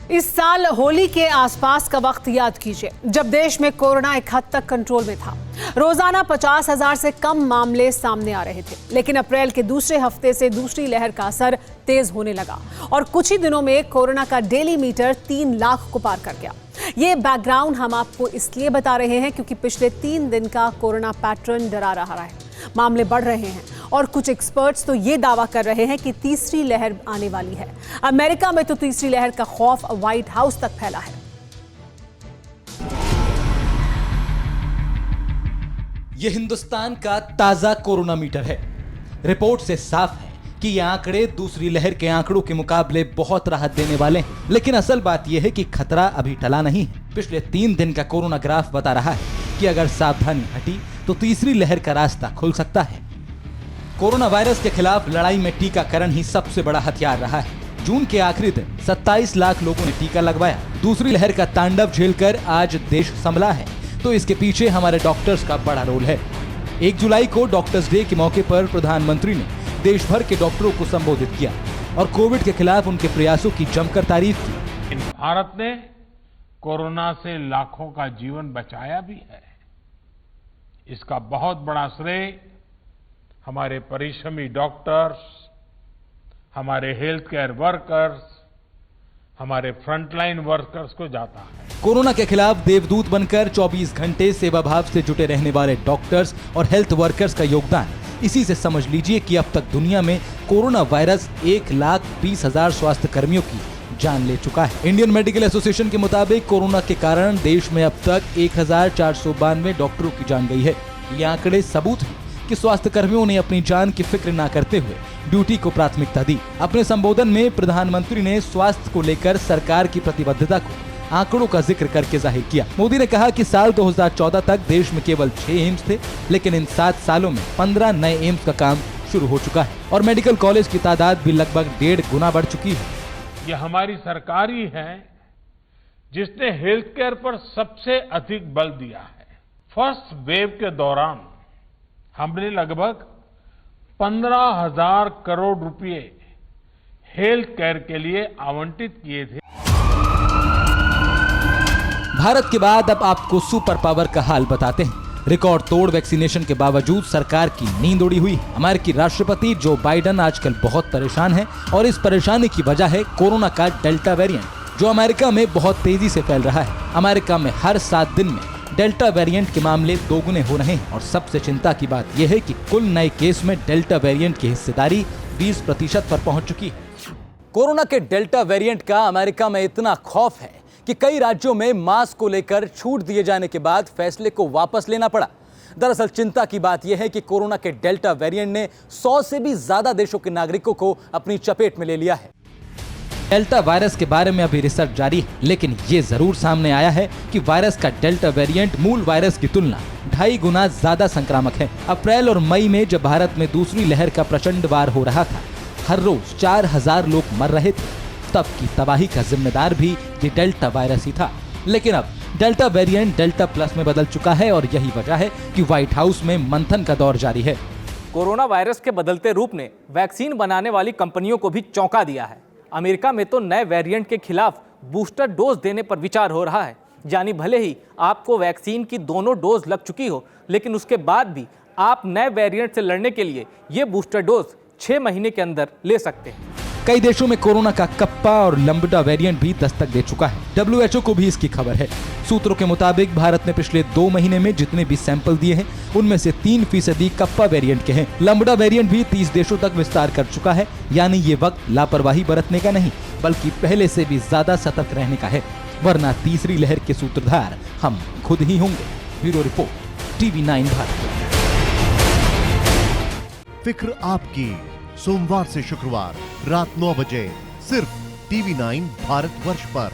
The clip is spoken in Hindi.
इस साल होली के आसपास का वक्त याद कीजिए, जब देश में कोरोना एक हद तक कंट्रोल में था। रोजाना 50,000 से कम मामले सामने आ रहे थे, लेकिन अप्रैल के दूसरे हफ्ते से दूसरी लहर का असर तेज होने लगा और कुछ ही दिनों में कोरोना का डेली मीटर 3 लाख को पार कर गया। ये बैकग्राउंड हम आपको इसलिए बता रहे हैं क्योंकि पिछले 3 दिन का कोरोना पैटर्न डरा रहा है। मामले बढ़ रहे हैं और कुछ एक्सपर्ट्स तो ये दावा कर रहे हैं कि तीसरी लहर आने वाली है। अमेरिका में तो तीसरी लहर का खौफ व्हाइट हाउस तक फैला है। ये हिंदुस्तान का ताजा कोरोना मीटर है। रिपोर्ट से साफ है कि ये आंकड़े दूसरी लहर के आंकड़ों के मुकाबले बहुत राहत देने वाले हैं, लेकिन असल बात यह है कि खतरा अभी टला नहीं है। पिछले 3 दिन का कोरोना ग्राफ बता रहा है कि अगर सावधानी हटी तो तीसरी लहर का रास्ता खुल सकता है। कोरोना वायरस के खिलाफ लड़ाई में टीकाकरण ही सबसे बड़ा हथियार रहा है। जून के आखिरी दिन 27 लाख लोगों ने टीका लगवाया। दूसरी लहर का तांडव झेलकर आज देश संभला है, तो इसके पीछे हमारे डॉक्टर्स का बड़ा रोल है। 1 जुलाई को डॉक्टर्स डे के मौके पर प्रधानमंत्री ने देश भर के डॉक्टरों को संबोधित किया और कोविड के खिलाफ उनके प्रयासों की जमकर तारीफ की। भारत ने कोरोना से लाखों का जीवन बचाया भी है। इसका बहुत बड़ा श्रेय हमारे परिश्रमी डॉक्टर्स, हमारे हेल्थ केयर वर्कर्स, हमारे फ्रंटलाइन वर्कर्स को जाता है। कोरोना के खिलाफ देवदूत बनकर 24 घंटे सेवा भाव से जुटे रहने वाले डॉक्टर्स और हेल्थ वर्कर्स का योगदान, इसी से समझ लीजिए कि अब तक दुनिया में कोरोना वायरस 1,20,000 स्वास्थ्य कर्मियों की जान ले चुका है। इंडियन मेडिकल एसोसिएशन के मुताबिक कोरोना के कारण देश में अब तक 1,492 डॉक्टरों की जान गई है। ये आंकड़े सबूत हैं कि स्वास्थ्य कर्मियों ने अपनी जान की फिक्र न करते हुए ड्यूटी को प्राथमिकता दी। अपने संबोधन में प्रधानमंत्री ने स्वास्थ्य को लेकर सरकार की प्रतिबद्धता को आंकड़ों का जिक्र करके जाहिर किया। मोदी ने कहा कि साल 2014 तक देश में केवल 6 एम्स थे, लेकिन इन 7 सालों में 15 नए एम्स का काम शुरू हो चुका है और मेडिकल कॉलेज की तादाद भी लगभग 1.5 गुना बढ़ चुकी है। ये हमारी सरकार ही है जिसने हेल्थ केयर पर सबसे अधिक बल दिया है। फर्स्ट वेव के दौरान हमने लगभग 15,000 करोड़ रुपए हेल्थ केयर के लिए आवंटित किए थे। भारत के बाद अब आपको सुपर पावर का हाल बताते हैं। रिकॉर्ड तोड़ वैक्सीनेशन के बावजूद सरकार की नींद उड़ी हुई है। अमेरिकी राष्ट्रपति जो बाइडेन आजकल बहुत परेशान हैं और इस परेशानी की वजह है कोरोना का डेल्टा वेरिएंट, जो अमेरिका में बहुत तेजी से फैल रहा है। अमेरिका में हर 7 दिन में डेल्टा वेरिएंट के मामले 2 गुने हो रहे हैं और सबसे चिंता की बात यह है कि कुल नए केस में डेल्टा वेरिएंट की हिस्सेदारी 20% पर पहुंच चुकी है। कोरोना के डेल्टा वेरिएंट का अमेरिका में इतना खौफ है कि कई राज्यों में मास्क को लेकर छूट दिए जाने के बाद फैसले को वापस लेना पड़ा। दरअसल चिंता की बात यह है कि कोरोना के डेल्टा वेरिएंट ने 100 से भी ज्यादा देशों के नागरिकों को अपनी चपेट में ले लिया है। डेल्टा वायरस के बारे में अभी रिसर्च जारी है, लेकिन ये जरूर सामने आया है कि वायरस का डेल्टा वेरिएंट मूल वायरस की तुलना 2.5 गुना ज्यादा संक्रामक है। अप्रैल और मई में जब भारत में दूसरी लहर का प्रचंड वार हो रहा था, हर रोज 4,000 लोग मर रहे थे, तब की तबाही का जिम्मेदार भी ये डेल्टा वायरस ही था। लेकिन अब डेल्टा वेरिएंट डेल्टा प्लस में बदल चुका है और यही वजह है कि व्हाइट हाउस में मंथन का दौर जारी है। कोरोना वायरस के बदलते रूप ने वैक्सीन बनाने वाली कंपनियों को भी चौंका दिया है। अमेरिका में तो नए वेरिएंट के खिलाफ बूस्टर डोज देने पर विचार हो रहा है, यानी भले ही आपको वैक्सीन की दोनों डोज लग चुकी हो, लेकिन उसके बाद भी आप नए वेरिएंट से लड़ने के लिए ये बूस्टर डोज 6 महीने के अंदर ले सकते हैं। कई देशों में कोरोना का कप्पा और लंबडा वेरिएंट भी दस्तक दे चुका है। WHO को भी इसकी खबर है। सूत्रों के मुताबिक भारत ने पिछले 2 महीने में जितने भी सैंपल दिए हैं, उनमें से 3% कप्पा वेरिएंट के हैं। लंबडा वेरिएंट भी 30 देशों तक विस्तार कर चुका है, यानी ये वक्त लापरवाही बरतने का नहीं, बल्कि पहले से भी ज्यादा सतर्क रहने का है, वरना तीसरी लहर के सूत्रधार हम खुद ही होंगे। Bureau report, TV9 Bharat. फिक्र आपकी, सोमवार से शुक्रवार रात 9 बजे सिर्फ TV9 भारतवर्ष पर।